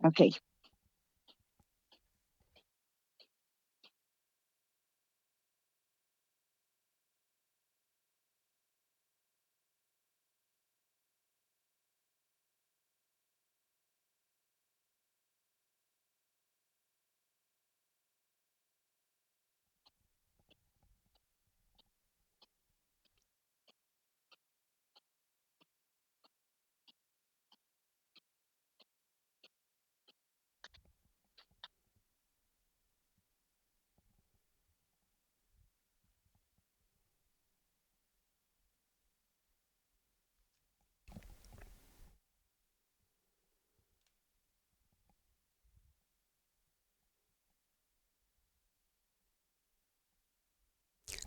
Okay.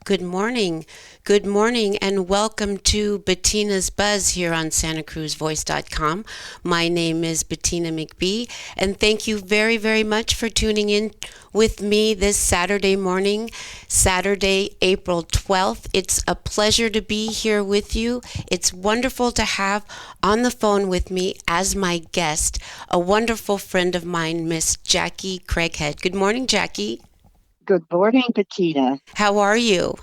Good morning. Good morning, and welcome to Bettina's Buzz here on SantaCruzVoice.com. My name is Bettina McBee, and thank you very, very much for tuning in with me this Saturday morning, Saturday, April 12th. It's a pleasure to be here with you. It's wonderful to have on the phone with me as my guest a wonderful friend of mine, Miss Jackie Craghead. Good morning, Jackie. Good morning, Bettina. How are you?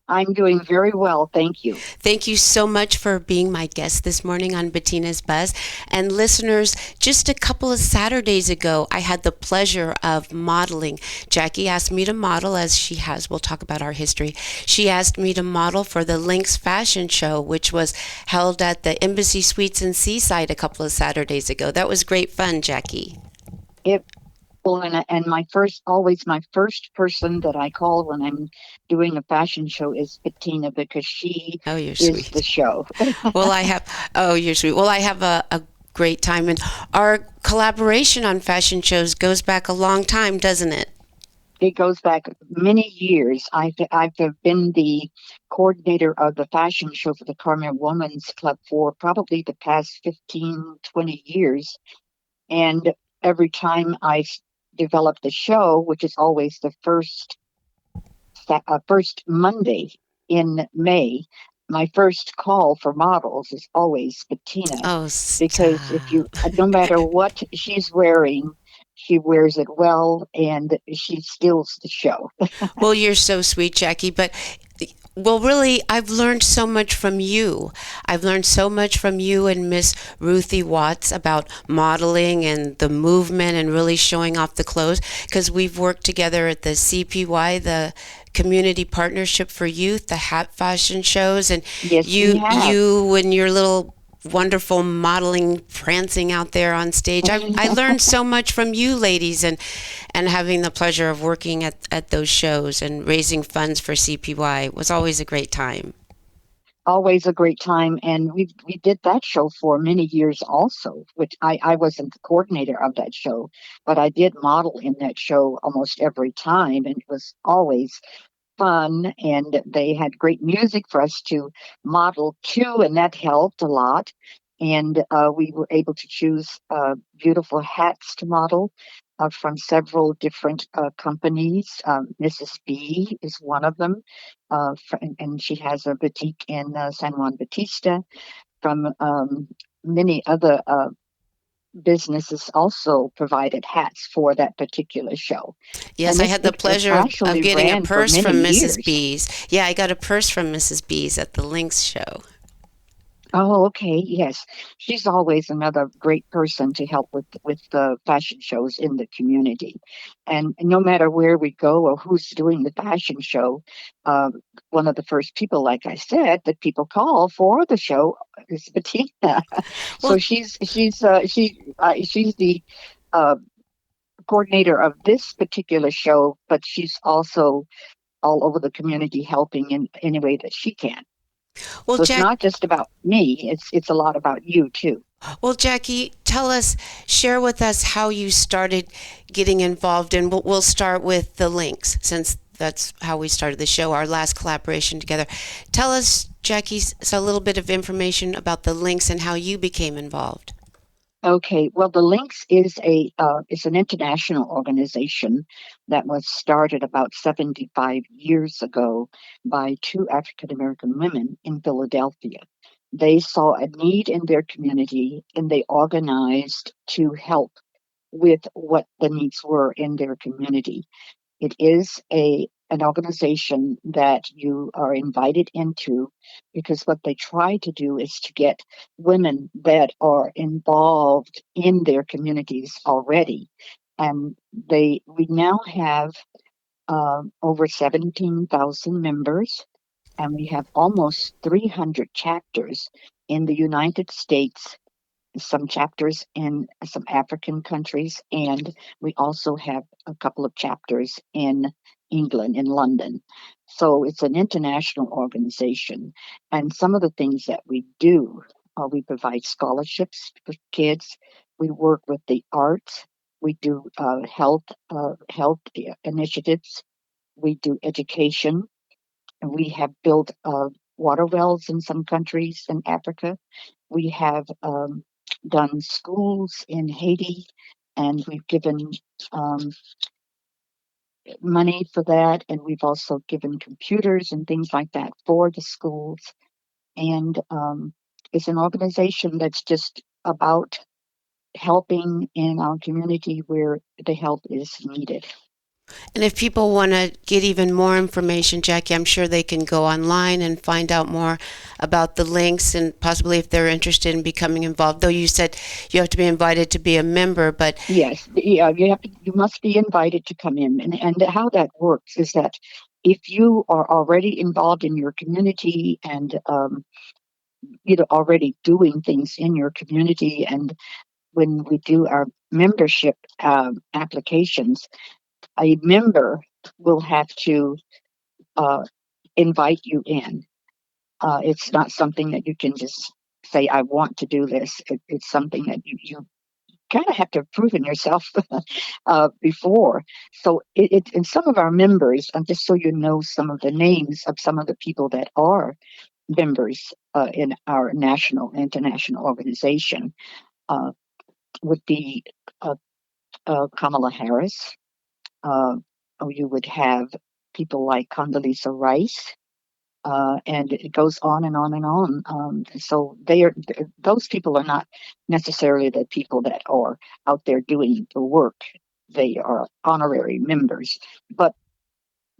I'm doing very well, thank you. Thank you so much for being my guest this morning on Bettina's Buzz. And listeners, just a couple of Saturdays ago, I had the pleasure of modeling. Jackie asked me to model, as she has. We'll talk about our history. She asked me to model for the Lynx Fashion Show, which was held at the Embassy Suites in Seaside a couple of Saturdays ago. That was great fun, Jackie. It well, and always my first person that I call when I'm doing a fashion show is Bettina because she Oh, you're is the sweet. show. Well, oh, you're sweet. Well, I have a great time. And our collaboration on fashion shows goes back a long time, doesn't it? It goes back many years. I've been the coordinator of the fashion show for the Carmen Women's Club for probably the past 15, 20 years. And every time develop the show, which is always the first Monday in May, my first call for models is always Bettina, Oh, because if you, stop. no matter what she's wearing, she wears it well and she steals the show. Well, you're so sweet, Jackie. But, well, really, I've learned so much from you. I've learned so much from you and Miss Ruthie Watts about modeling and the movement and really showing off the clothes because we've worked together at the CPY, the Community Partnership for Youth, the hat fashion shows, and Yes, we have. you and your little wonderful modeling prancing out there on stage. I learned so much from you ladies and having the pleasure of working at those shows and raising funds for CPY was always a great time. Always a great time, and we did that show for many years also, which I wasn't the coordinator of that show, but I did model in that show almost every time, and it was always fun, and they had great music for us to model to, and that helped a lot. And we were able to choose beautiful hats to model from several different companies. Mrs. B is one of them, and she has a boutique in San Juan Batista. From many other businesses also provided hats for that particular show. Yes, And I had the it pleasure of actually getting a ran for purse many from Mrs. years. B's. Yeah, I got a purse from Mrs. B's at the Lynx show. Oh, okay. Yes. She's always another great person to help with the fashion shows in the community. And no matter where we go or who's doing the fashion show, one of the first people, like I said, that people call for the show is Bettina. Well, So she's the uh, coordinator of this particular show, but she's also all over the community helping in any way that she can. well, So it's Jack, not just about me, it's a lot about you too. Well, Jackie, share with us how you started getting involved in. We'll start with the links since that's how we started the show, our last collaboration together. Tell us, Jackie, a little bit of information about the links and how you became involved. Okay, well, the Lynx is an international organization that was started about 75 years ago by two African American women in Philadelphia. They saw a need in their community and they organized to help with what the needs were in their community. It is an organization that you are invited into because what they try to do is to get women that are involved in their communities already. And we now have over 17,000 members, and we have almost 300 chapters in the United States, some chapters in some African countries, and we also have a couple of chapters in England, in London. So it's an international organization. And some of the things that we do, we provide scholarships for kids. We work with the arts. We do health initiatives. We do education. And we have built water wells in some countries in Africa. We have done schools in Haiti, and we've given um, money for that, and we've also given computers and things like that for the schools. And it's an organization that's just about helping in our community where the help is needed. And if people want to get even more information, Jackie, I'm sure they can go online and find out more about the links and possibly if they're interested in becoming involved. Though you said you have to be invited to be a member, but Yes, yeah, you must be invited to come in, and how that works is that if you are already involved in your community and already doing things in your community, and when we do our membership applications, a member will have to uh, invite you in. It's not something that you can just say, I want to do this. It's something that you kind of have to have proven yourself before. So and some of our members, just so you know some of the names of some of the people that are members in our national, international organization, uh, would be uh, Kamala Harris. Or you would have people like Condoleezza Rice, and it goes on and on and on. So those people are not necessarily the people that are out there doing the work. They are honorary members, but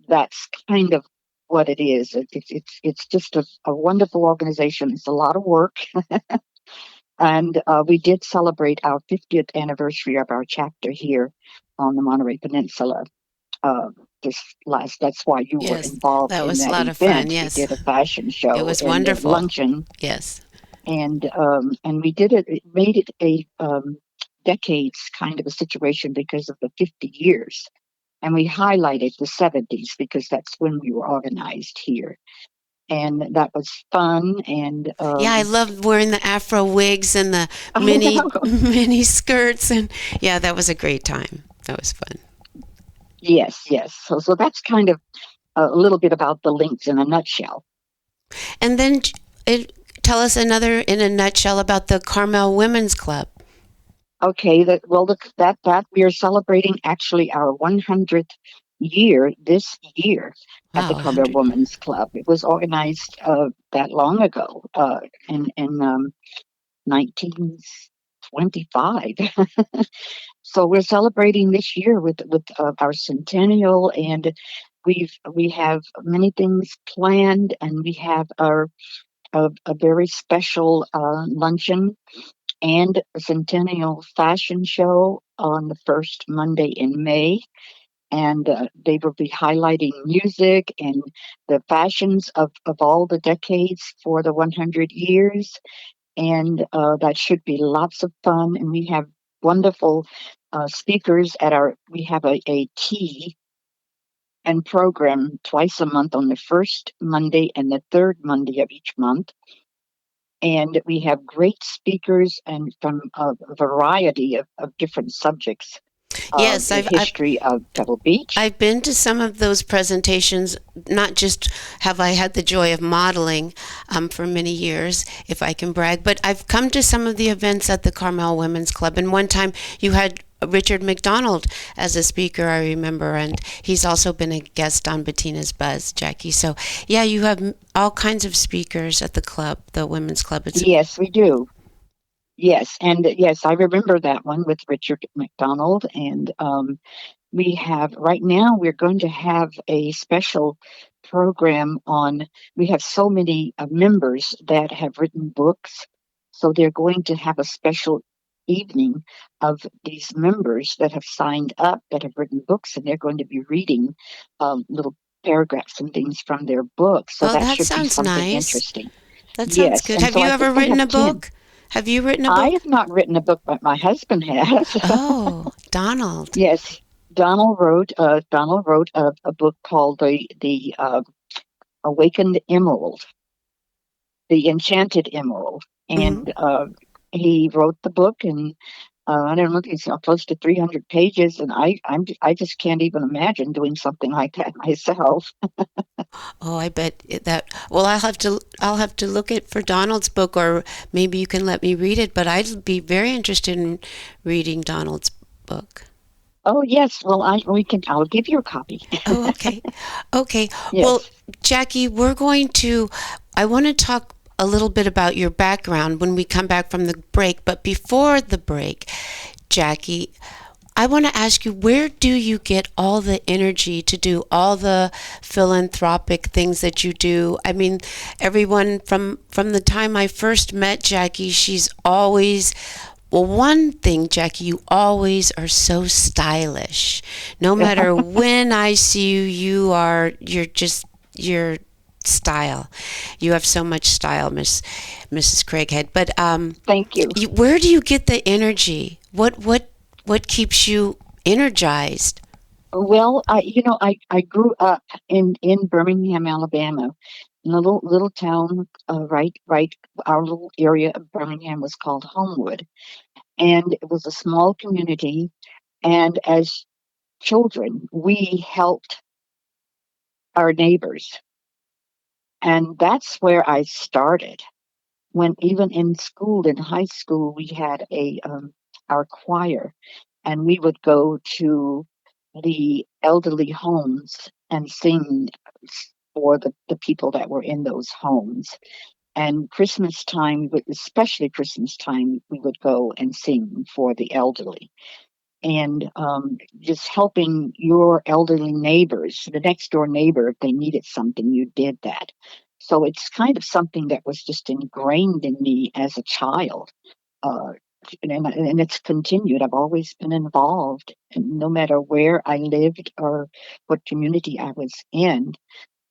that's kind of what it is. It's just a wonderful organization. It's a lot of work, and we did celebrate our 50th anniversary of our chapter here on the Monterey Peninsula uh, this last. That's why you were yes, involved that in was a that lot of fun. event. We Yes, did a fashion it show was and a wonderful. luncheon, Yes. and we did it. It made it a decades kind of a situation because of the 50 years, and we highlighted the 70s because that's when we were organized here, and that was fun. And Yeah, I love wearing the afro wigs and the I mini know. mini skirts, and yeah, that was a great time. That was fun. Yes, yes. So that's kind of a little bit about the links in a nutshell. And then tell us another in a nutshell about the Carmel Women's Club. Okay, that we are celebrating actually our 100th year this year at Wow, the Carmel 100. Women's Club. It was organized that long ago, in 1925. So we're celebrating this year with our centennial, and we have many things planned, and we have a very special luncheon and a centennial fashion show on the first Monday in May. And they will be highlighting music and the fashions of all the decades for the 100 years. And that should be lots of fun. And we have wonderful speakers we have a tea and program twice a month on the first Monday and the third Monday of each month, and we have great speakers and from a variety of different subjects. Yes, The history of Pebble Beach. I've been to some of those presentations. Not just have I had the joy of modeling for many years, if I can brag, but I've come to some of the events at the Carmel Women's Club. And one time you had Richard McDonald as a speaker, I remember, and he's also been a guest on Bettina's Buzz, Jackie. So, yeah, you have all kinds of speakers at the club, the Women's Club. It's Yes, we do. Yes, and yes, I remember that one with Richard McDonald. And we have right now, we're going to have a special program on, we have so many members that have written books. So they're going to have a special evening of these members that have signed up, that have written books, and they're going to be reading little paragraphs and things from their books. So Oh, that that should be sounds something nice. interesting. That sounds Yes. good. And Have so you I ever think we written have a 10. book? Have you written a I book? have not written a book, but my husband has. Oh, Donald. Yes, Donald wrote a book called the Awakened Emerald, the Enchanted Emerald, Hmm. and he wrote the book, and I don't know, it's close to 300 pages, and I just can't even imagine doing something like that myself. Oh, I bet that. Well, I'll have to look at for Donald's book, or maybe you can let me read it. But I'd be very interested in reading Donald's book. Oh yes, well I'll give you a copy. Oh, okay. Okay. Well, Yes. Jackie, I want to talk a little bit about your background when we come back from the break. But before the break, Jackie, I want to ask you, where do you get all the energy to do all the philanthropic things that you do? I mean, everyone from the time I first met Jackie, she's always, well, one thing, Jackie, you always are so stylish. No matter when I see you, your style. You have so much style, Mrs. Craghead. But Thank you. where do you get the energy? What keeps you energized? Well, I grew up in Birmingham, Alabama, in a little town, right. Our little area of Birmingham was called Homewood, and it was a small community. And as children, we helped our neighbors, and that's where I started. When even in school, in high school, we had a our choir, and we would go to the elderly homes and sing for the people that were in those homes. And Christmas time, especially Christmas time, we would go and sing for the elderly. And just helping your elderly neighbors, the next door neighbor, if they needed something, you did that. So it's kind of something that was just ingrained in me as a child. Uh, and it's continued. I've always been involved, and no matter where I lived or what community I was in.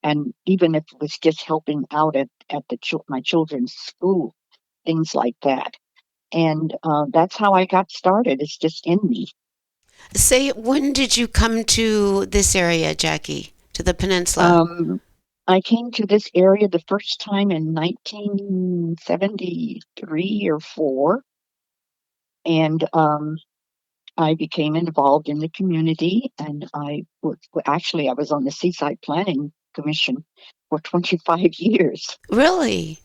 And even if it was just helping out at my children's school, things like that. And that's how I got started. It's just in me. Say, when did you come to this area, Jackie? To the peninsula? Um, I came to this area the first time in 1973 or 4, and I became involved in the community. And I was on the Seaside Planning Commission for 25 years. Really?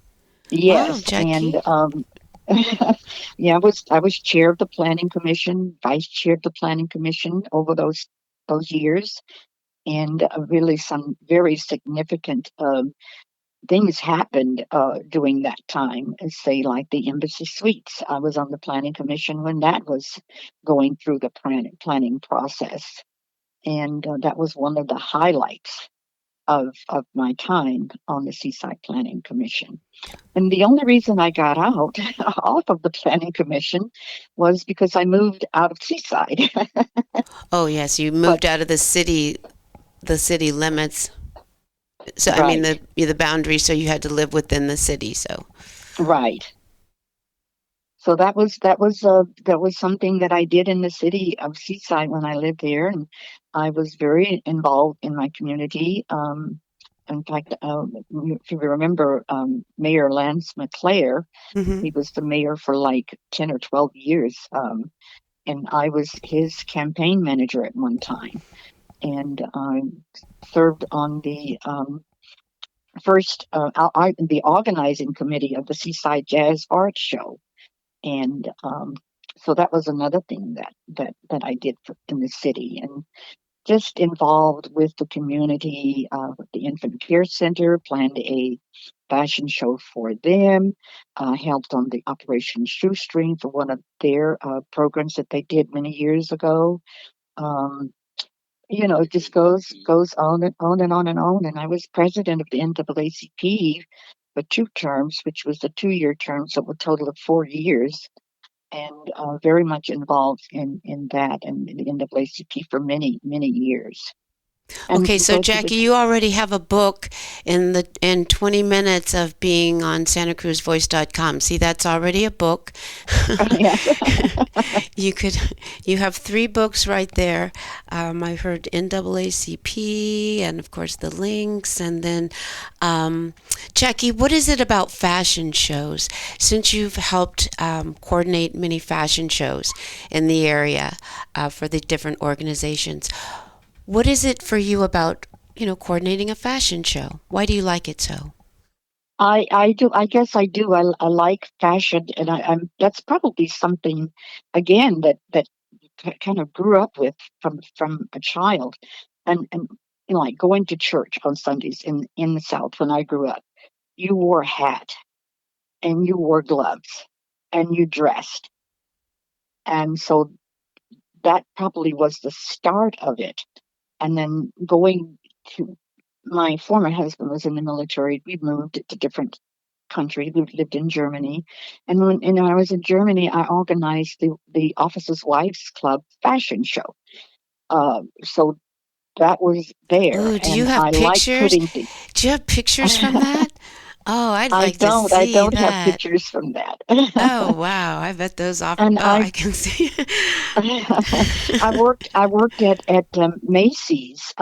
Wow, Yes, and Jackie. yeah, I was chair of the Planning Commission, vice chair of the Planning Commission over those years, and really some very significant things happened during that time. Say, like the Embassy Suites. I was on the Planning Commission when that was going through the planning process, and that was one of the highlights of my time on the Seaside Planning Commission. And the only reason I got out off of the Planning Commission was because I moved out of Seaside. Oh, yes, you But moved out of the city limits. So, I mean, right, the boundary, so you had to live within the city. So, right. So that was something that I did in the city of Seaside when I lived there, and I was very involved in my community. In fact, if you remember, Mayor Lance McClare, hmm. he was the mayor for like 10 or 12 years, and I was his campaign manager at one time, and I served on the first the organizing committee of the Seaside Jazz Art Show. And so that was another thing that I did in the city. And just involved with the community, with the Infant Care Center, planned a fashion show for them, helped on the Operation Shoestring for one of their programs that they did many years ago. Um, it just goes on and on and on and on. And I was president of the NAACP for 2 terms, which was a 2-year term, so a total of 4 years, and very much involved in that and the NAACP for many, many years. And Okay, so go to the Jackie, you already have a book in 20 minutes of being on SantaCruzVoice.com. See, that's already a book. yes. You could, you have 3 books right there. I heard NAACP and of course the links, and then Jackie, what is it about fashion shows? Since you've helped coordinate many fashion shows in the area for the different organizations, what is it for you about, coordinating a fashion show? Why do you like it so? I do. I guess I do. I like fashion, and I'm that's probably something again that kind of grew up with from a child, and like going to church on Sundays in the South when I grew up. You wore a hat and you wore gloves and you dressed, and so that probably was the start of it. And then going to my former husband was in the military. We moved to different country. We lived in Germany, and when I was in Germany, I organized the Officers' Wives Club fashion show. So that was there, Ooh, do you and have I like pictures? putting things. Do you have pictures from that? Oh, I'd like to I see don't have that. pictures from that. Oh, wow. I bet those off. and Oh, I I can see. I worked at Macy's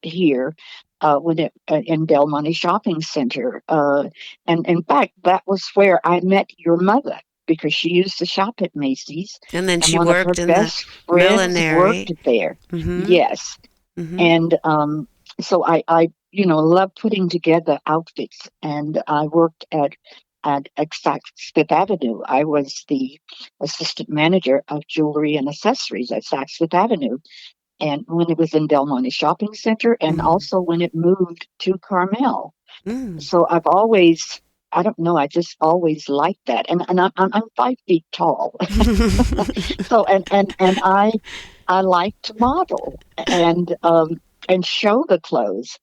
here when in Del Monte Shopping Center, and in fact that was where I met your mother because she used to shop at Macy's, And then and she one of her worked in the best friends worked millinery. there. Mm-hmm. Yes, Mm-hmm. and so I love putting together outfits, and I worked at Saks Fifth Avenue. I was the assistant manager of jewelry and accessories at Saks Fifth Avenue, and when it was in Del Monte Shopping Center, and Mm-hmm. also when it moved to Carmel. Mm. So I've always, I don't know, I just always liked that, and I'm 5 feet tall, so and I like to model and show the clothes.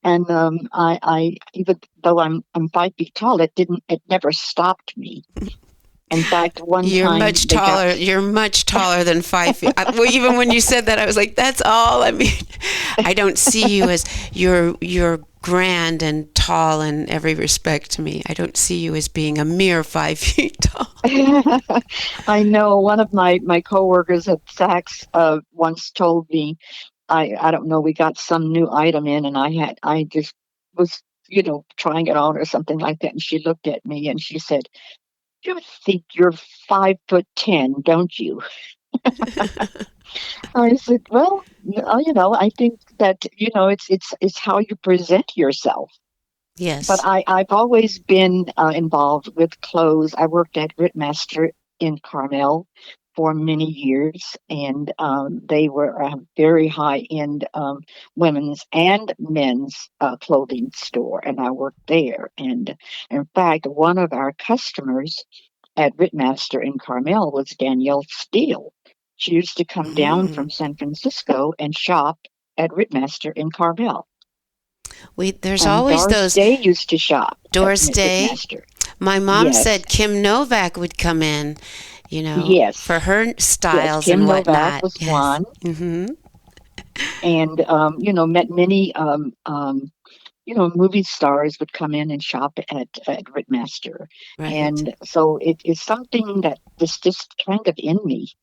And I even though I'm 5 feet tall, it never stopped me. In fact, one You're time much they got taller. You're much taller than 5 feet. Well, even when you said that, I was like, "That's all." I mean, I don't see you as you're grand and tall in every respect to me. I don't see you as being a mere 5 feet tall. I know one of my coworkers at Saks once told me, I don't know, we got some new item in, and I just was trying it on or something like that, and she looked at me and she said, "You think you're 5'10", don't you?" I said, "Well, I think that it's how you present yourself." But Yes. I've always been involved with clothes. I worked at Ritmaster in Carmel for many years, and they were a very high-end women's and men's clothing store, and I worked there. And in fact, one of our customers at Ritmaster in Carmel was Danielle Steele. She used to come down Mm. from San Francisco and shop at Ritmaster in Carmel. There's And always Doris those Day used to shop at doors day. Ritmaster. My mom Yes, said Kim Novak would come in, yes, for her yes. styles Kim and Novak whatnot. was Yes. one, Mm-hmm. and met many movie stars would come in and shop at Ritmaster, Right. and so it is something that is just kind of in me.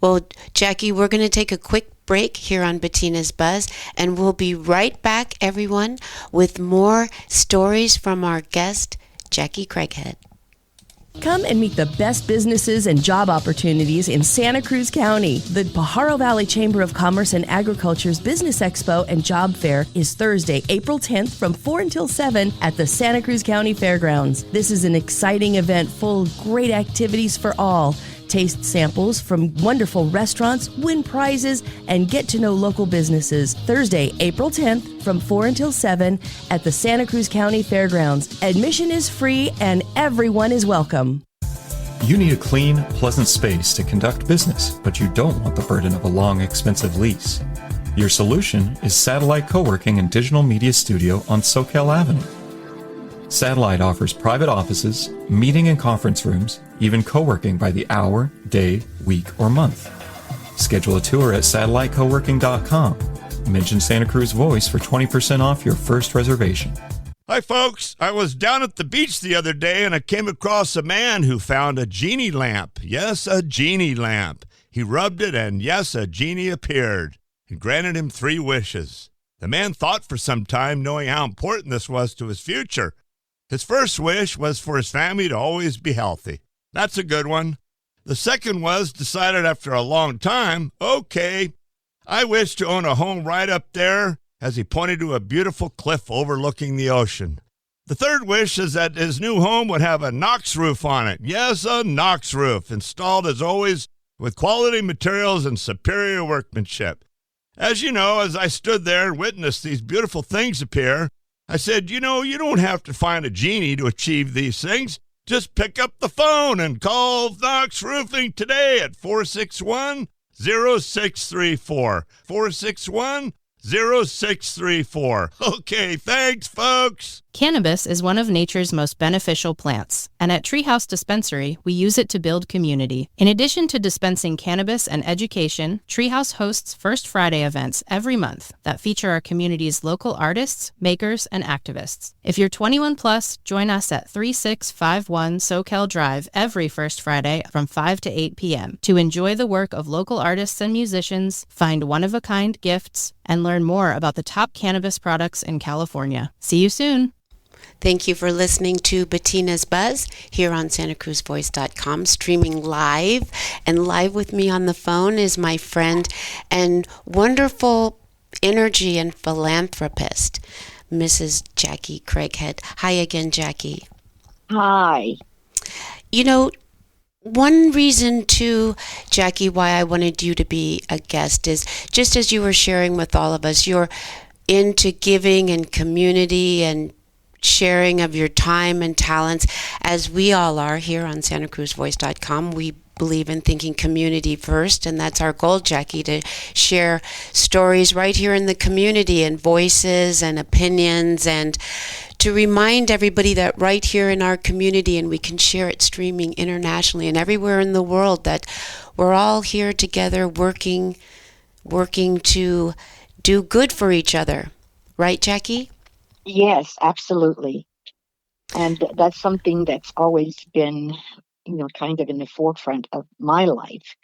Well, Jackie, we're going to take a quick break here on Bettina's Buzz, and we'll be right back, everyone, with more stories from our guest, Jackie Craghead. Come and meet the best businesses and job opportunities in Santa Cruz County. The Pajaro Valley Chamber of Commerce and Agriculture's Business Expo and Job Fair is Thursday, April 10th from 4 until 7 at the Santa Cruz County Fairgrounds. This is an exciting event full of great activities for all. taste samples from wonderful restaurants, win prizes, and get to know local businesses. Thursday, April 10th from 4 until 7 at the Santa Cruz County Fairgrounds. Admission is free and everyone is welcome. You need a clean, pleasant space to conduct business, but you don't want the burden of a long, expensive lease. Your solution is Satellite Co-working and Digital Media Studio on Soquel Avenue. Satellite offers private offices, meeting and conference rooms, even co-working by the hour, day, week, or month. Schedule a tour at satellitecoworking.com. Mention Santa Cruz Voice for 20% off your first reservation. Hi, folks. I was down at the beach the other day and I came across a man who found a genie lamp. Yes, a genie lamp. He rubbed it and yes, a genie appeared and granted him 3 wishes. The man thought for some time, knowing how important this was to his future. His first wish was for his family to always be healthy. That's a good one. The second was decided after a long time, okay, I wish to own a home right up there, as he pointed to a beautiful cliff overlooking the ocean. The third wish is that his new home would have a Knox roof on it. Yes, a Knox roof, installed as always with quality materials and superior workmanship. As you know, as I stood there and witnessed these beautiful things appear, I said, you don't have to find a genie to achieve these things. Just pick up the phone and call Knox Roofing today at 461-0634. 461-0634. Okay, thanks, folks. Cannabis is one of nature's most beneficial plants, and at Treehouse Dispensary, we use it to build community. In addition to dispensing cannabis and education, Treehouse hosts First Friday events every month that feature our community's local artists, makers, and activists. If you're 21 plus, join us at 3651 Soquel Drive every First Friday from 5 to 8 p.m. to enjoy the work of local artists and musicians, find one-of-a-kind gifts, and learn more about the top cannabis products in California. See you soon. Thank you for listening to Bettina's Buzz here on SantaCruzVoice.com, streaming live. And live with me on the phone is my friend and wonderful energy and philanthropist, Mrs. Jackie Craghead. Hi again, Jackie. Hi. One reason too, Jackie, why I wanted you to be a guest is just as you were sharing with all of us, you're into giving and community and sharing of your time and talents, as we all are here on SantaCruzVoice.com. We believe in thinking community first, and that's our goal, Jackie, to share stories right here in the community and voices and opinions, and to remind everybody that right here in our community, and we can share it streaming internationally and everywhere in the world, that we're all here together working to do good for each other. Right, Jackie? Yes, absolutely. And that's something that's always been, kind of in the forefront of my life.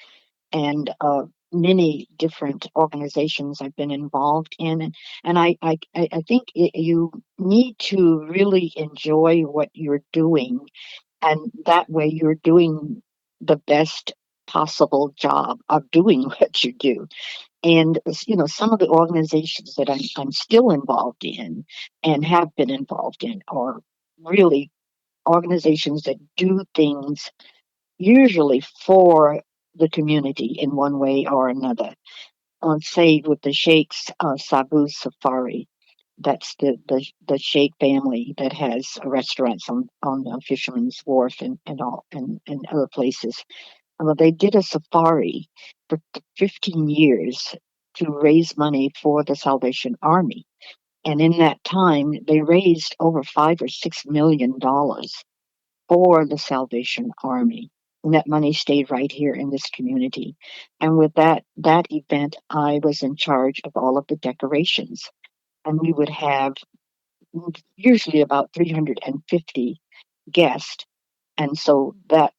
And many different organizations I've been involved in. And I think you need to really enjoy what you're doing. And that way you're doing the best possible job of doing what you do. And some of the organizations that I'm still involved in and have been involved in are really organizations that do things usually for the community in one way or another. Say with the Sheikh's Sabu Safari, that's the Sheikh family that has restaurants on Fisherman's Wharf and other places. Well, they did a safari for 15 years to raise money for the Salvation Army. And in that time, they raised over $5 or $6 million for the Salvation Army. And that money stayed right here in this community. And with that event, I was in charge of all of the decorations. And we would have usually about 350 guests. And so that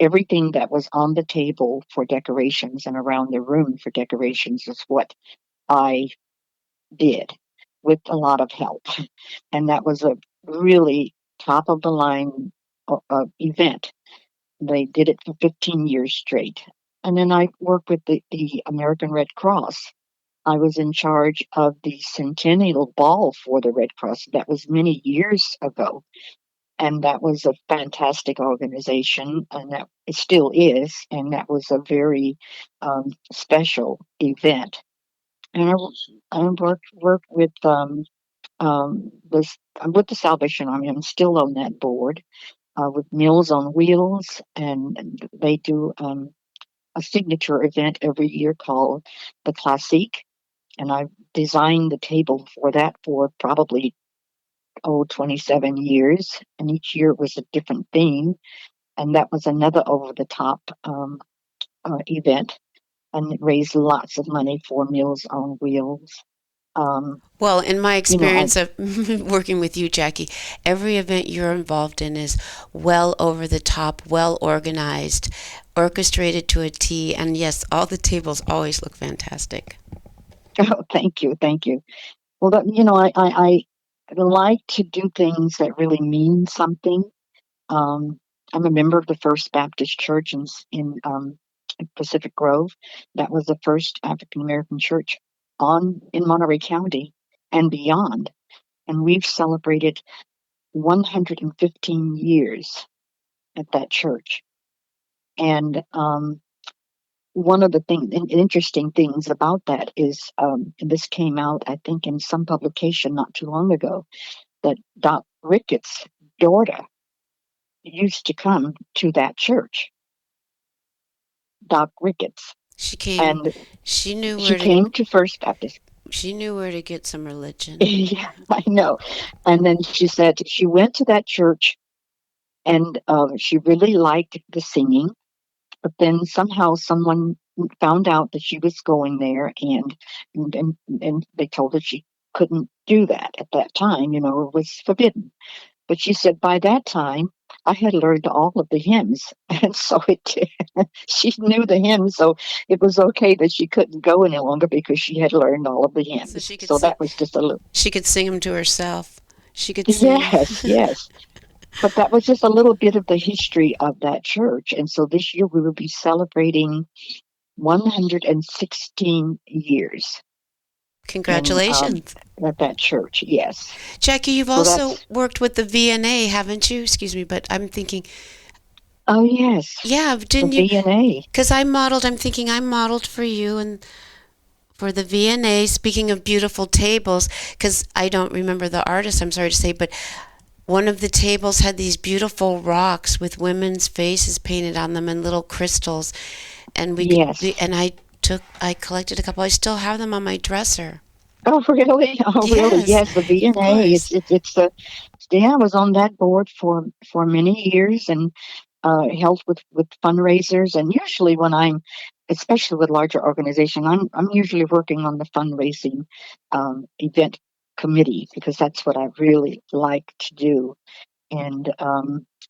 everything that was on the table for decorations and around the room for decorations is what I did with a lot of help. And that was a really top of the line event. They did it for 15 years straight. And then I worked with the American Red Cross. I was in charge of the Centennial Ball for the Red Cross. That was many years ago. and that was a fantastic organization, and that it still is, and that was a very special event. And I worked with the Salvation Army. I'm still on that board with Meals on Wheels, and they do a signature event every year called the Classique, and I designed the table for that for probably 27 years, and each year it was a different theme, and that was another over the top event, and it raised lots of money for Meals on Wheels. Well, in my You know, I experience of working with you, Jackie, every event you're involved in is well over the top, well organized, orchestrated to a T, and yes, all the tables always look fantastic. oh, thank you. Well, I like to do things that really mean something. Um, I'm a member of the First Baptist Church in Pacific Grove. That was the first African American church in Monterey County and beyond. And we've celebrated 115 years at that church. And one of the interesting things about that is, and this came out, I think, in some publication not too long ago, that Doc Ricketts' daughter used to come to that church, Doc Ricketts, She came, and she knew she where to, came to First Baptist. she knew where to get some religion. Yeah, I know. And then she said she went to that church and she really liked the singing, but then somehow someone found out that she was going there, and they told her she couldn't do that at that time. You know, it was forbidden. But she said by that time I had learned all of the hymns, and so she knew the hymns, so it was okay that she couldn't go any longer because she had learned all of the So hymns. So that was just a little. she could sing them to herself. She could sing. Yes, yes. But that was just a little bit of the history of that church. And so this year we will be celebrating 116 years in Congratulations. at that church. Yes. Jackie, you've So also that's worked with the VNA, haven't you? Excuse me, but I'm thinking, oh yes, yeah, the didn't you? VNA. Because I'm thinking I modeled for you and for the VNA, speaking of beautiful tables, because I don't remember the artist, I'm sorry to say, but one of the tables had these beautiful rocks with women's faces painted on them and little crystals. And Yes. I collected a couple. I still have them on my dresser. Oh really? Oh really? Yes, Yes, the of VNA. course. It's a yeah. I was on that board for many years and helped with fundraisers. And usually when especially with larger organization, I'm usually working on the fundraising event committee because that's what I really like to do. And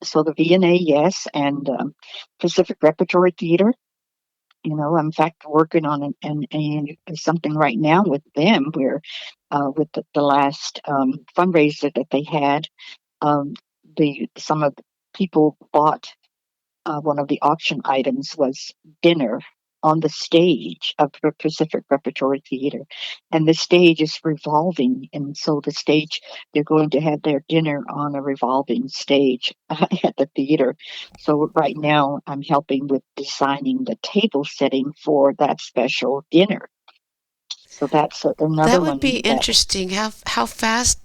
so the VNA, yes, and Pacific Repertory Theater. You know, I'm in fact working on something right now with them where with the last fundraiser that they had, um, some of the people bought one of the auction items was dinner on the stage of the Pacific Repertory Theater. And the stage is revolving. And so they're going to have their dinner on a revolving stage at the theater. So right now I'm helping with designing the table setting for that special dinner. So that's another That would be one that, interesting. How fast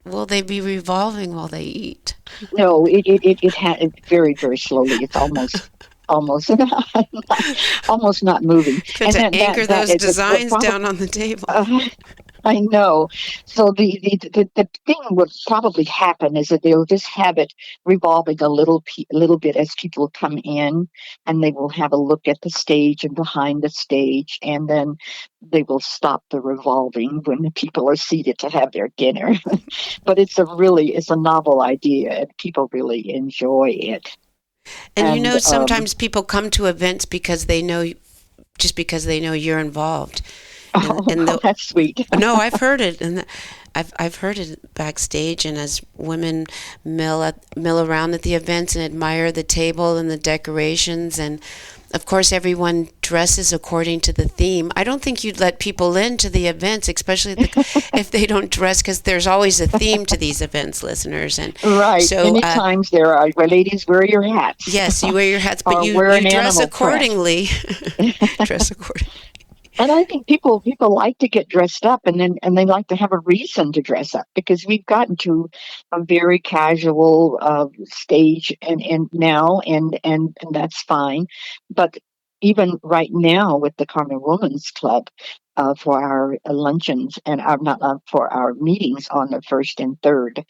will they be revolving while they eat? no, it very, very slowly. It's almost almost not moving. Good And to anchor those what designs probably down on the table. I know. So the thing would probably happen is that they'll just have it revolving little bit as people come in, and they will have a look at the stage and behind the stage, and then they will stop the revolving when the people are seated to have their dinner. But it's a novel idea, and people really enjoy it. And And sometimes people come to events because they know, just because they know you're involved. And oh, that's sweet. no, I've heard it, and I've heard it backstage, and as women mill around at the events and admire the table and the decorations, and of course, everyone dresses according to the theme. I don't think you'd let people into the events, especially if they don't dress, because there's always a theme to these events, listeners. And Right. so, Many times there are, well, ladies, wear your hats. yes, you wear your hats, but or you wear an dress animal print. accordingly. Dress accordingly. And I think people like to get dressed up, and they like to have a reason to dress up, because we've gotten to a very casual stage and now and that's fine. But even right now with the Carmen Women's Club, for our luncheons and our not for our meetings on the first and third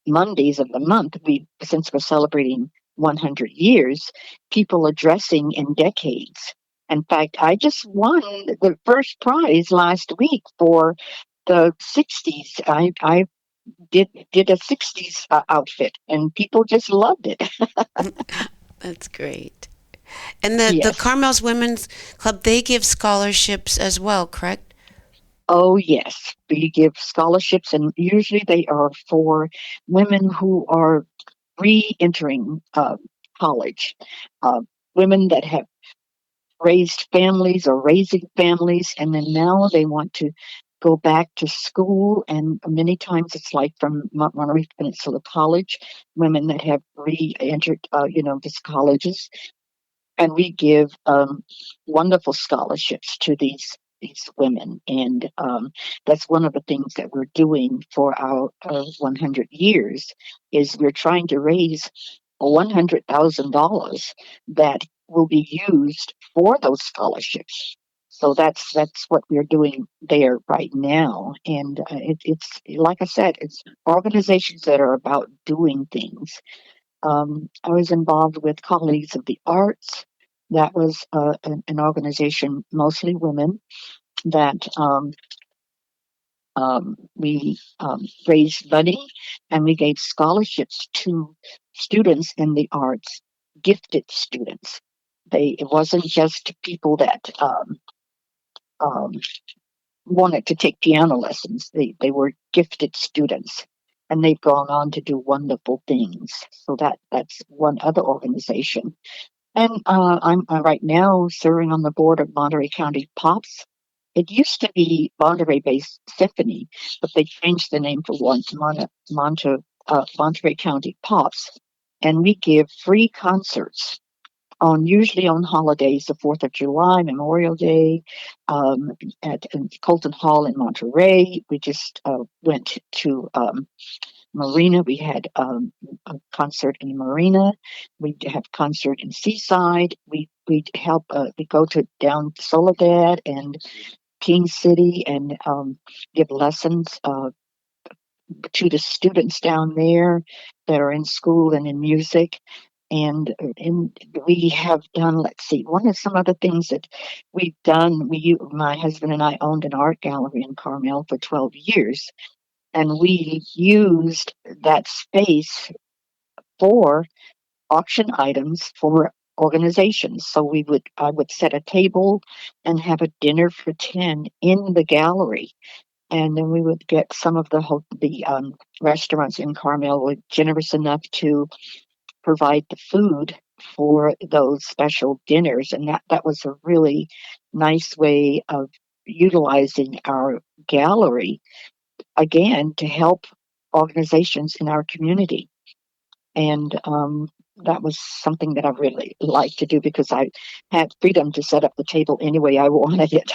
Mondays of the month, since we're celebrating 100 years, people are dressing in decades. In fact, I just won the first prize last week for the 60s. I did a 60s outfit, and people just loved it. That's great. And the Yes. Carmel's Women's Club, they give scholarships as well, correct? Oh, yes. We give scholarships, and usually they are for women who are re-entering college, women that have raised families or raising families, and then now they want to go back to school. And many times it's like from Montgomery Peninsula College, women that have re-entered, these colleges, and we give wonderful scholarships to these women, and that's one of the things that we're doing for our 100 years is we're trying to raise $100,000 that will be used for those scholarships. So that's what we're doing there right now, and it's like I said, it's organizations that are about doing things. I was involved with Colleagues of the Arts. That was an organization, mostly women, that we raised money and we gave scholarships to students in the arts, gifted students. It wasn't just people that um, wanted to take piano lessons. They were gifted students, and they've gone on to do wonderful things. So that's one other organization. And I'm right now serving on the board of Monterey County Pops. It used to be Monterey-based Symphony, but they changed the name for one to Monterey County Pops. And we give free concerts usually on holidays, the 4th of July, Memorial Day, at Colton Hall in Monterey. We just went to Marina. We had a concert in Marina. We have concert in Seaside. We help. We go to down Soledad and King City and give lessons to the students down there that are in school and in music. And we have done. Let's see. One of some other things that we've done. My husband and I owned an art gallery in Carmel for 12 years. And we used that space for auction items for organizations. So I would set a table and have a dinner for 10 in the gallery. And then we would get some of the restaurants in Carmel were generous enough to provide the food for those special dinners. And that was a really nice way of utilizing our gallery again to help organizations in our community. And that was something that I really liked to do because I had freedom to set up the table any way I wanted it.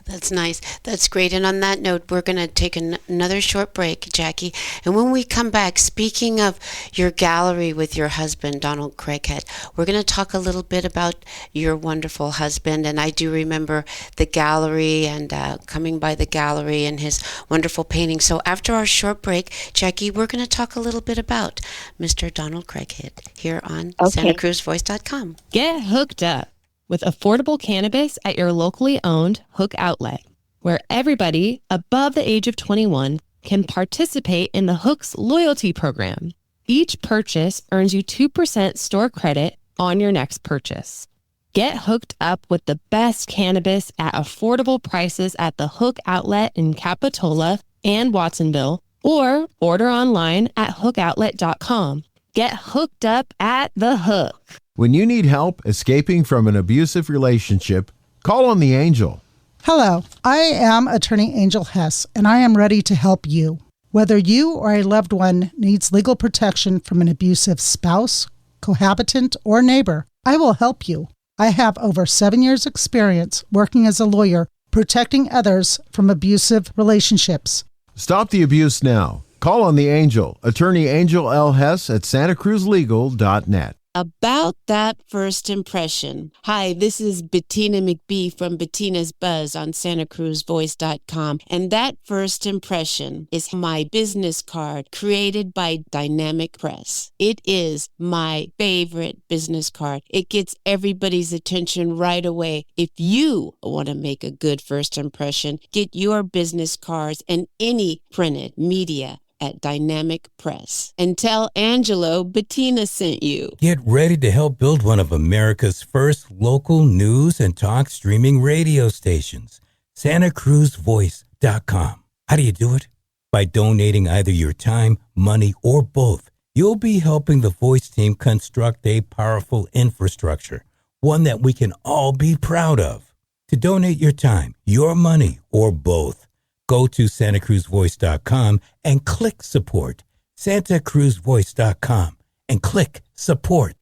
That's nice. That's great. And on that note, we're going to take another short break, Jackie. And when we come back, speaking of your gallery with your husband, Donald Craghead, we're going to talk a little bit about your wonderful husband. And I do remember the gallery and coming by the gallery and his wonderful painting. So after our short break, Jackie, we're going to talk a little bit about Mr. Donald Craghead here on SantaCruzVoice.com. Get hooked up with affordable cannabis at your locally owned Hook outlet, where everybody above the age of 21 can participate in the Hook's loyalty program. Each purchase earns you 2% store credit on your next purchase. Get hooked up with the best cannabis at affordable prices at the Hook outlet in Capitola and Watsonville, or order online at hookoutlet.com. Get hooked up at The Hook. When you need help escaping from an abusive relationship, call on the Angel. Hello, I am attorney Angel Hess, and I am ready to help you. Whether you or a loved one needs legal protection from an abusive spouse, cohabitant, or neighbor, I will help you. I have over 7 years' experience working as a lawyer protecting others from abusive relationships. Stop the abuse now. Call on the Angel, attorney Angel L. Hess at santacruzlegal.net. About that first impression. Hi, this is Bettina McBee from Bettina's Buzz on SantaCruzVoice.com. And that first impression is my business card created by Dynamic Press. It is my favorite business card. It gets everybody's attention right away. If you want to make a good first impression, get your business cards and any printed media at Dynamic Press. And tell Angelo Bettina sent you. Get ready to help build one of America's first local news and talk streaming radio stations. SantaCruzVoice.com. How do you do it? By donating either your time, money, or both. You'll be helping the Voice team construct a powerful infrastructure, one that we can all be proud of. To donate your time, your money, or both, go to SantaCruzVoice.com and click support. SantaCruzVoice.com and click support.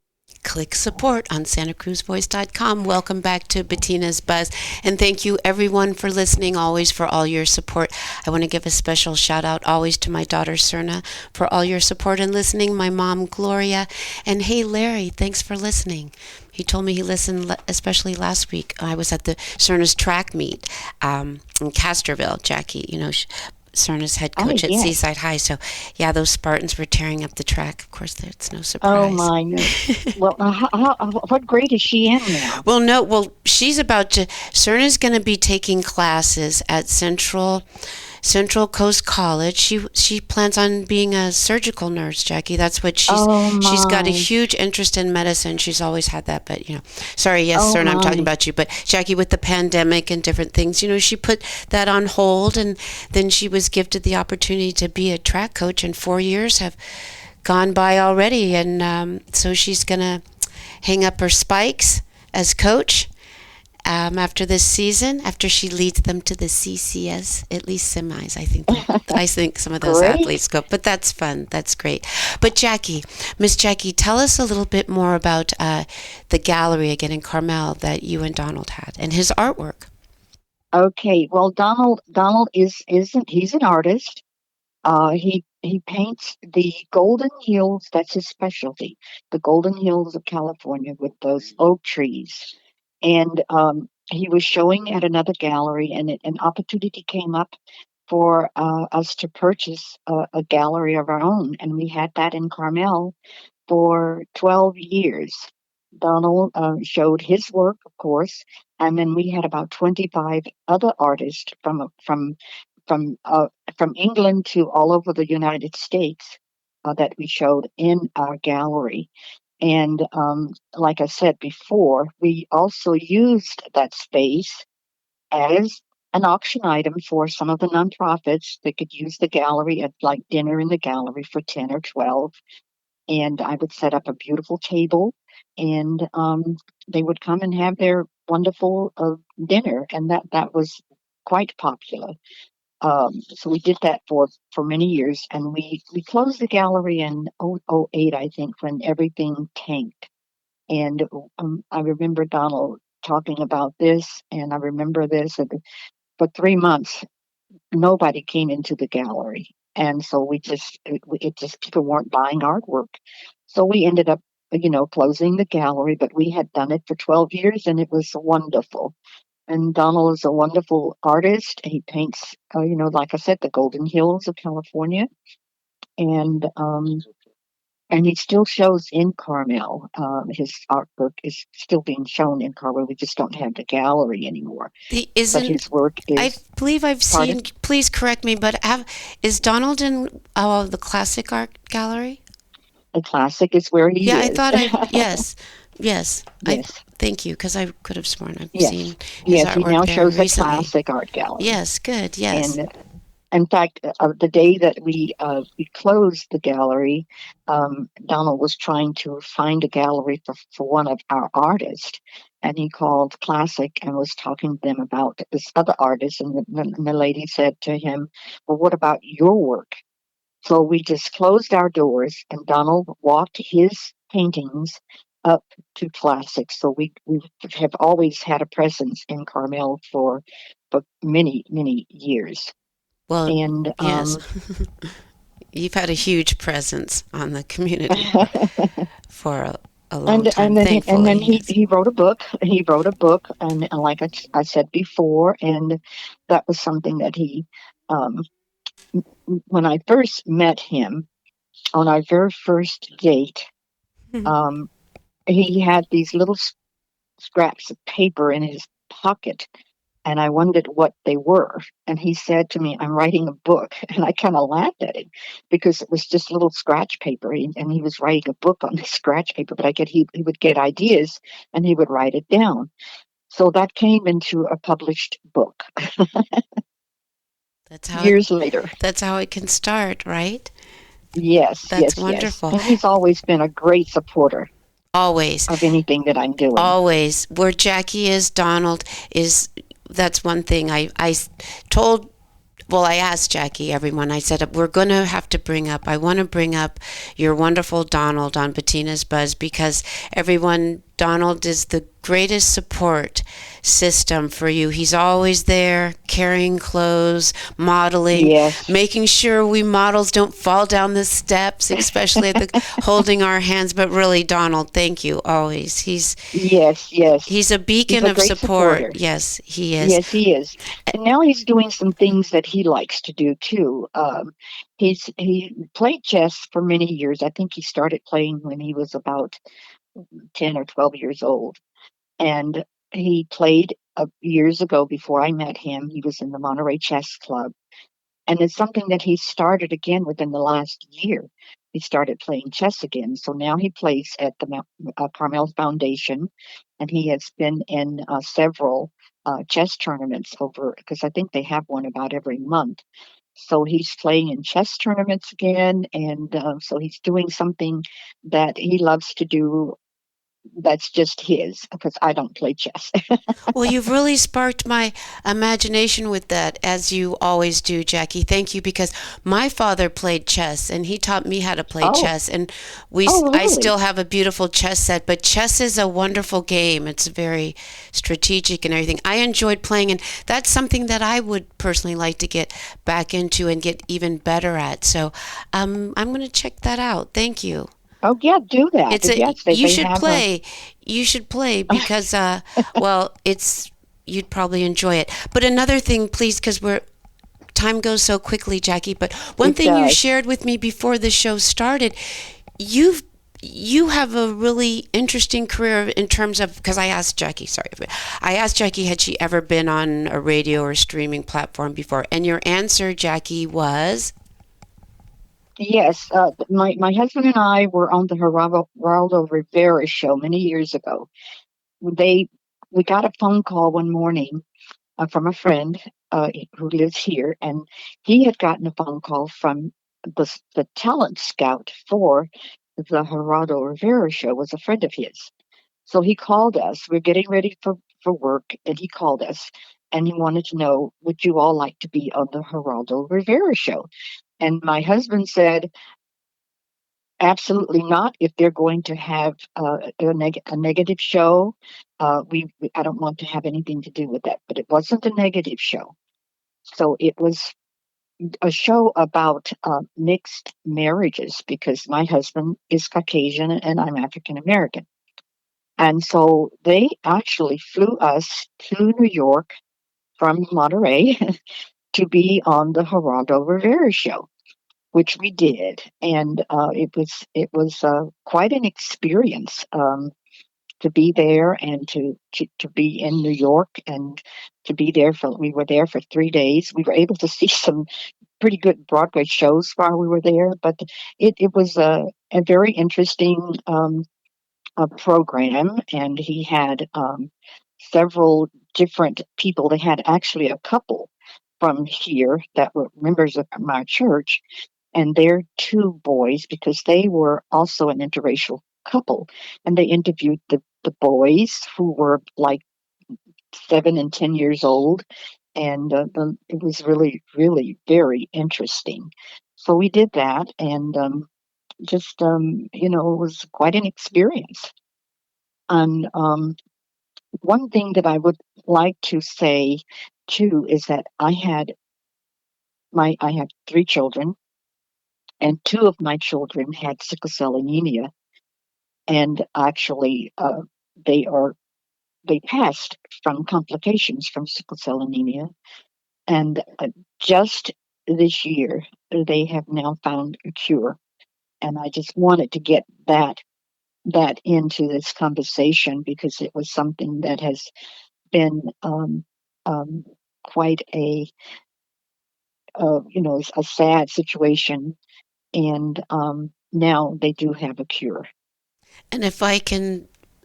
Click support on SantaCruzVoice.com. Welcome back to Bettina's Buzz. And thank you everyone for listening, always for all your support. I want to give a special shout out always to my daughter Serna for all your support and listening, my mom Gloria, and hey Larry, thanks for listening. He told me he listened, especially last week. I was at the Serna's track meet in Castroville, Jackie, Cerna's head coach at Seaside High. So, yeah, those Spartans were tearing up the track. Of course, that's no surprise. Oh, my. Well, what grade is she in now? Well, she's about to. Cerna's going to be taking classes at Central Coast College. She plans on being a surgical nurse, Jackie. That's what she's got a huge interest in medicine. She's always had that, but sorry, yes, Cerna, I'm talking about you. But Jackie, with the pandemic and different things, she put that on hold, and then she was gifted the opportunity to be a track coach, and 4 years have gone by already, and so she's gonna hang up her spikes as coach. After this season, after she leads them to the CCS, at least semis, I think some of those athletes go. But that's fun. That's great. But Miss Jackie, tell us a little bit more about the gallery again in Carmel that you and Donald had and his artwork. Okay. Well, Donald he's an artist. He paints the Golden Hills. That's his specialty. The Golden Hills of California with those oak trees. And he was showing at another gallery, and an opportunity came up for us to purchase a gallery of our own. And we had that in Carmel for 12 years. Donald showed his work, of course, and then we had about 25 other artists from England to all over the United States that we showed in our gallery. And like I said before, we also used that space as an auction item for some of the nonprofits that could use the gallery at like dinner in the gallery for 10 or 12. And I would set up a beautiful table, and they would come and have their wonderful dinner, and that was quite popular. So we did that for many years, and we closed the gallery in 2008, I think, when everything tanked. And I remember Donald talking about this, and I remember this. For 3 months, nobody came into the gallery, and so people weren't buying artwork. So we ended up, closing the gallery, but we had done it for 12 years, and it was wonderful. And Donald is a wonderful artist. He paints, like I said, the Golden Hills of California, and he still shows in Carmel. His artwork is still being shown in Carmel. We just don't have the gallery anymore. But his work is. I believe I've seen. Please correct me, but is Donald in the Classic Art Gallery? The Classic is where he is. Yeah, I thought yes. Thank you, because I could have sworn I've seen his artwork he now shows recently. a Classic Art Gallery. Yes, good, yes. In fact, the day that we closed the gallery, Donald was trying to find a gallery for one of our artists, and he called Classic and was talking to them about this other artist, and the lady said to him, "Well, what about your work?" So we just closed our doors, and Donald walked his paintings up to Classic. So we have always had a presence in Carmel for many many years. Well, And yes, you've had a huge presence on the community for a long time, and then thankfully. he Yes. he wrote a book. He wrote a book, and like I said before, and that was something that he. Um, when I first met him on our very first date, um, he had these little scraps of paper in his pocket, and I wondered what they were. And he said to me, "I'm writing a book." And I kind of laughed at him because it was just little scratch paper, and he was writing a book on this scratch paper. But I get he would get ideas and he would write it down. So that came into a published book That's how it, years later. that's how it can start, right? Yes, That's yes, yes. wonderful. And he's always been a great supporter Always, of anything that I'm doing. always. Where Jackie is, Donald is. That's one thing told. Well, I asked Jackie, everyone, I said, we're going to have to I want to bring up your wonderful Donald on Bettina's Buzz because everyone, Donald is the greatest support system for you. He's always there, carrying clothes, modeling, Yes. making sure we models don't fall down the steps, especially at the holding our hands. But really, Donald, thank you always. Yes, yes. He's a He's beacon a of great support. supporter. Yes, he is. Yes, he is. And now he's doing some things that he likes to do too. He played chess for many years. I think he started playing when he was about 10 or 12 years old. And he played years ago before I met him. He was in the Monterey Chess Club. And it's something that he started again within the last year. He started playing chess again. So now he plays at the Carmel Foundation, and he has been in several chess tournaments over, because I think they have one about every month. So he's playing in chess tournaments again, and so he's doing something that he loves to do that's just his, because I don't play chess. Well, you've really sparked my imagination with that, as you always do, Jackie. Thank you, because my father played chess, and he taught me how to play Oh, chess. And oh, I still really? have a beautiful chess set. But chess is a wonderful game. It's very strategic and everything. I enjoyed playing, and that's something that I would personally like to get back into and get even better at. So, I'm going to check that out. Thank you. Oh, yeah, do that. It's a Yes, you they should have a. play. You should play because well, it's you'd probably enjoy it. But another thing, please, because we're time goes so quickly, Jackie. But one It thing you does. shared with me before the show started, you've you have a really interesting career in terms of because I asked Jackie had she ever been on a radio or streaming platform before, and your answer, Jackie, was Yes, my husband and I were on the Geraldo Rivera show many years ago. They we got a phone call one morning from a friend who lives here, and he had gotten a phone call from the talent scout for the Geraldo Rivera show. Was a friend of his, so he called us. We're getting ready for work, and he called us, and he wanted to know, would you all like to be on the Geraldo Rivera show? And my husband said, absolutely not. If they're going to have a negative show, I don't want to have anything to do with that. But it wasn't a negative show. So it was a show about mixed marriages because my husband is Caucasian and I'm African American. And so they actually flew us to New York from Monterey to be on the Geraldo Rivera show, which we did, and it was quite an experience to be there and to be in New York and to be there for. We were there for 3 days. We were able to see some pretty good Broadway shows while we were there, but it was a very interesting program, and he had several different people. They had actually a couple from here that were members of my church, and their two boys, because they were also an interracial couple, and they interviewed the boys who were like 7 and 10 years old, and it was really, really very interesting. So we did that, and just it was quite an experience. And one thing that I would like to say too is that I have 3 children, and 2 of my children had sickle cell anemia, and actually they are they passed from complications from sickle cell anemia. And just this year, they have now found a cure. And I just wanted to get that into this conversation because it was something that has been um, quite a sad situation. And now they do have a cure. And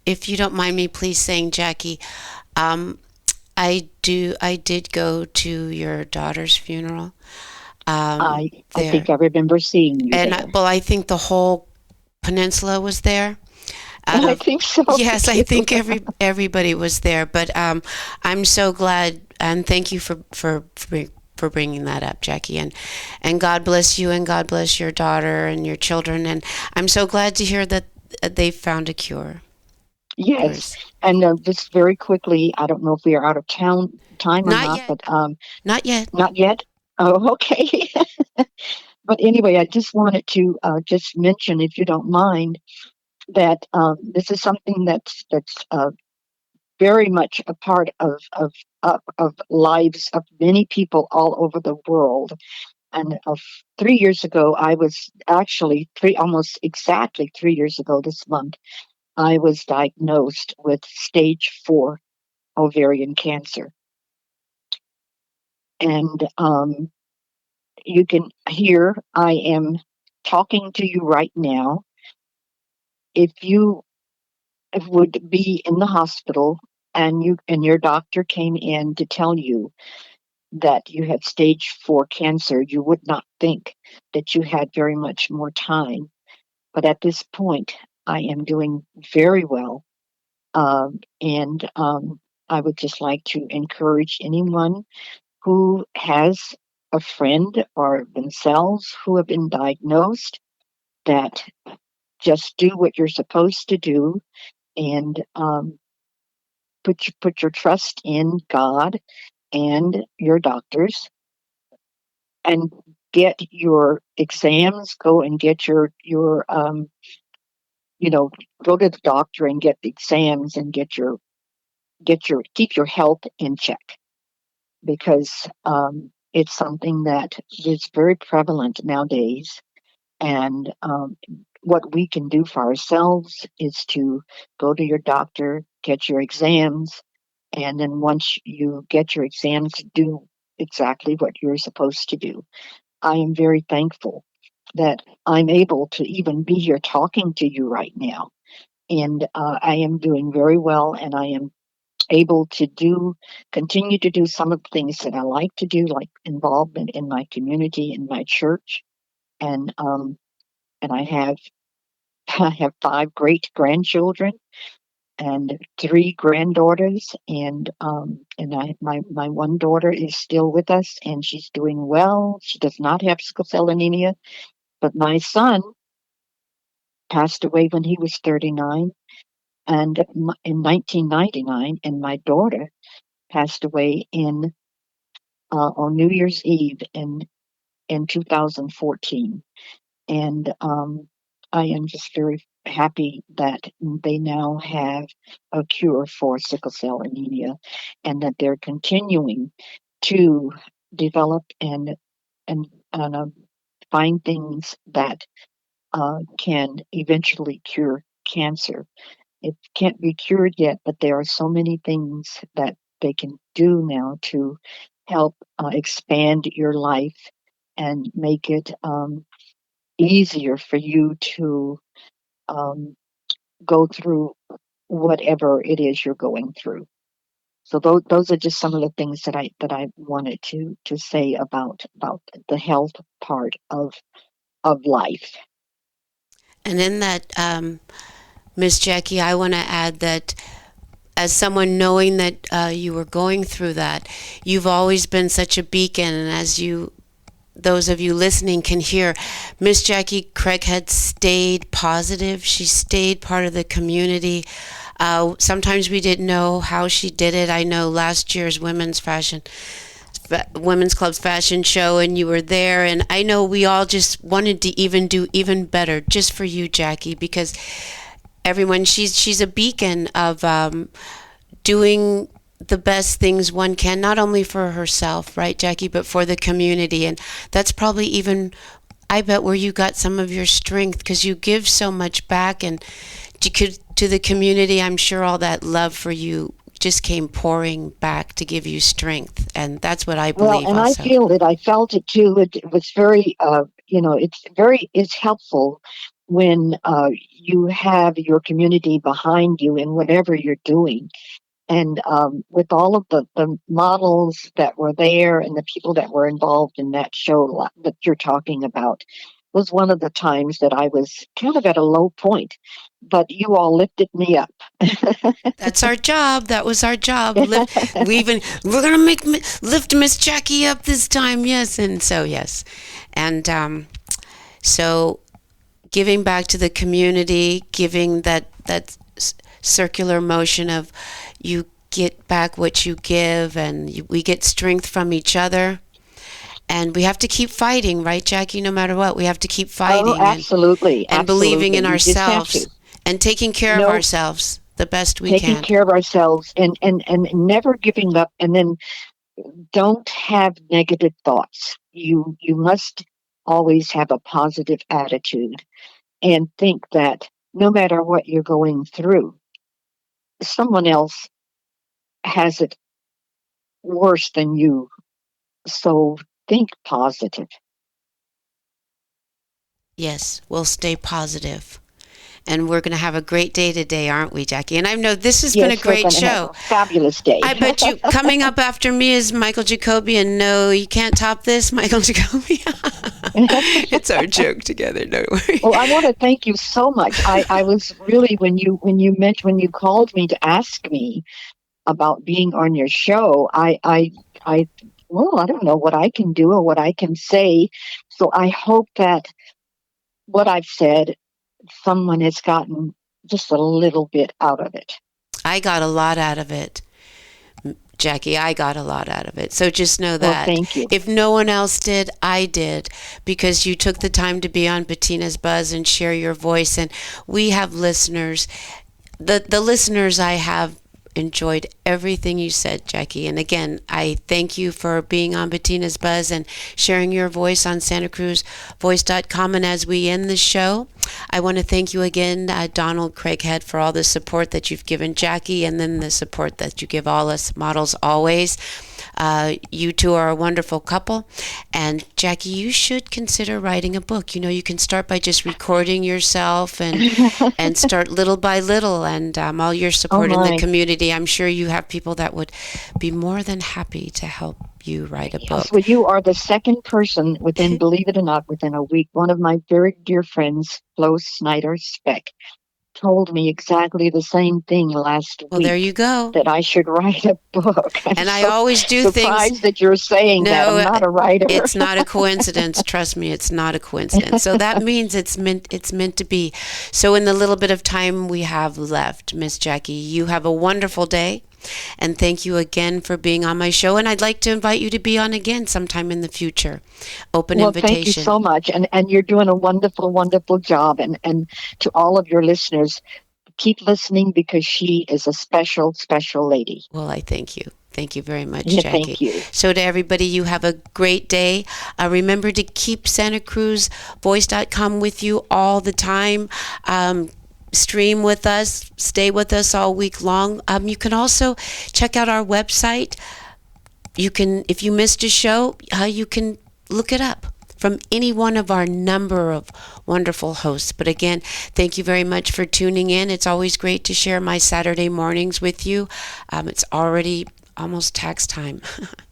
if you don't mind me please saying, Jackie, um, I did go to your daughter's funeral I there. think I remember seeing you And there. I think the whole peninsula was there. Out I of think so Yes, I too. think everybody was there. But I'm so glad, and thank you for bringing that up, Jackie. And God bless you, and God bless your daughter and your children. And I'm so glad to hear that they found a cure. Yes, and just very quickly, I don't know if we are out of time or Not not, yet. but Not yet. not yet. Oh, okay. But anyway, I just wanted to just mention, if you don't mind, that this is something that's very much a part of lives of many people all over the world. And 3 years ago, I was actually almost exactly 3 years ago this month, I was diagnosed with stage 4 ovarian cancer. And you can hear I am talking to you right now. If you would be in the hospital and your doctor came in to tell you that you had stage 4 cancer, you would not think that you had very much more time. But at this point, I am doing very well. And I would just like to encourage anyone who has a friend or themselves who have been diagnosed that just do what you're supposed to do, and put your trust in God and your doctors, and get your exams. Go and get your go to the doctor and get the exams, and keep your health in check, because it's something that is very prevalent nowadays. And what we can do for ourselves is to go to your doctor, get your exams, and then once you get your exams, do exactly what you're supposed to do. I am very thankful that I'm able to even be here talking to you right now. And I am doing very well, and I am able to continue to do some of the things that I like to do, like involvement in my community, in my church. And I have I have 5 great grandchildren and 3 granddaughters, and my one daughter is still with us, and she's doing well. She does not have sickle cell anemia, but my son passed away when he was 39, and in 1999, and my daughter passed away in on New Year's Eve in 2014. And I am just very happy that they now have a cure for sickle cell anemia, and that they're continuing to develop and find things that can eventually cure cancer. It can't be cured yet, but there are so many things that they can do now to help expand your life and make it easier for you to um, go through whatever it is you're going through. So those are just some of the things that I wanted to say about the health part of life. And in that, Miss Jackie, I want to add that as someone knowing that you were going through that, you've always been such a beacon. And as those of you listening can hear, Miss Jackie Craghead stayed positive. She stayed part of the community. Sometimes we didn't know how she did it. I know last year's Women's Club's fashion show, and you were there, and I know we all just wanted to do even better just for you, Jackie, because everyone, she's a beacon of doing the best things one can, not only for herself, right, Jackie, but for the community. And that's probably even, I bet, where you got some of your strength, because you give so much back and to the community. I'm sure all that love for you just came pouring back to give you strength, and that's what I believe. Well, and also. I feel it. I felt it too. It was very, it's helpful when you have your community behind you in whatever you're doing. And with all of the models that were there and the people that were involved in that show that you're talking about, was one of the times that I was kind of at a low point, but you all lifted me up. That's our job. That was our job. We're gonna lift Miss Jackie up this time. Yes, and so yes, and so giving back to the community, giving that circular motion of you get back what you give, and we get strength from each other. And we have to keep fighting, right, Jackie? No matter what, we have to keep fighting. Oh, absolutely. And believing in ourselves to. And taking care of ourselves the best we taking can. Care of ourselves and never giving up. And then don't have negative thoughts. You must always have a positive attitude and think that no matter what you're going through, someone else has it worse than you. So think positive. Yes, we'll stay positive. And we're going to have a great day today, aren't we, Jackie? And I know this has been a great show. Have a fabulous day. I bet you coming up after me is Michael Jacoby, and no, you can't top this, Michael Jacoby. It's our joke together, don't worry. Well, I want to thank you so much. I was really, when you called me to ask me about being on your show, I don't know what I can do or what I can say. So I hope that what I've said, someone has gotten just a little bit out of it. I got a lot out of it, Jackie. I got a lot out of it. So just know that. Well, thank you. If no one else did, I did, because you took the time to be on Bettina's Buzz and share your voice. And we have listeners. The listeners I have enjoyed everything you said, Jackie. And again, I thank you for being on Bettina's Buzz and sharing your voice on SantaCruzVoice.com. And as we end the show, I want to thank you again, Donald Craghead, for all the support that you've given Jackie, and then the support that you give all us models always. You two are a wonderful couple. And Jackie, you should consider writing a book. You know, you can start by just recording yourself and start little by little. And all your support in the community, I'm sure you have people that would be more than happy to help you write a book. Well, you are the second person believe it or not, within a week. One of my very dear friends, Flo Snyder Speck, told me exactly the same thing last week. Well, there you go. That I should write a book. And I always do things. Surprised that you're saying that. I'm not a writer. It's not a coincidence. Trust me, it's not a coincidence. So that means it's meant to be. So in the little bit of time we have left, Miss Jackie, you have a wonderful day. And thank you again for being on my show. And I'd like to invite you to be on again sometime in the future. Open invitation. Thank you so much. And you're doing a wonderful, wonderful job. And to all of your listeners, keep listening, because she is a special, special lady. Well, I thank you. Thank you very much, Jackie. Thank you. So to everybody, you have a great day. Remember to keep SantaCruzVoice.com with you all the time. Stream with us, stay with us all week long. You can also check out our website. You can, if you missed a show, you can look it up from any one of our number of wonderful hosts. But again, thank you very much for tuning in. It's always great to share my Saturday mornings with you. It's already almost tax time.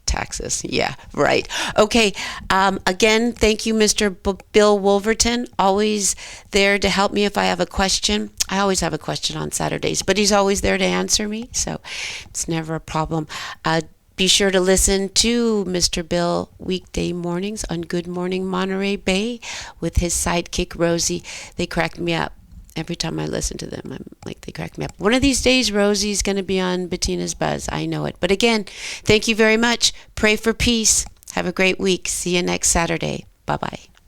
Taxes. Yeah, right. Okay. Again, thank you, Mr. Bill Wolverton. Always there to help me if I have a question. I always have a question on Saturdays, but he's always there to answer me, so it's never a problem. Be sure to listen to Mr. Bill weekday mornings on Good Morning Monterey Bay with his sidekick, Rosie. They crack me up. Every time I listen to them, I'm like, they crack me up. One of these days, Rosie's going to be on Bettina's Buzz. I know it. But again, thank you very much. Pray for peace. Have a great week. See you next Saturday. Bye-bye.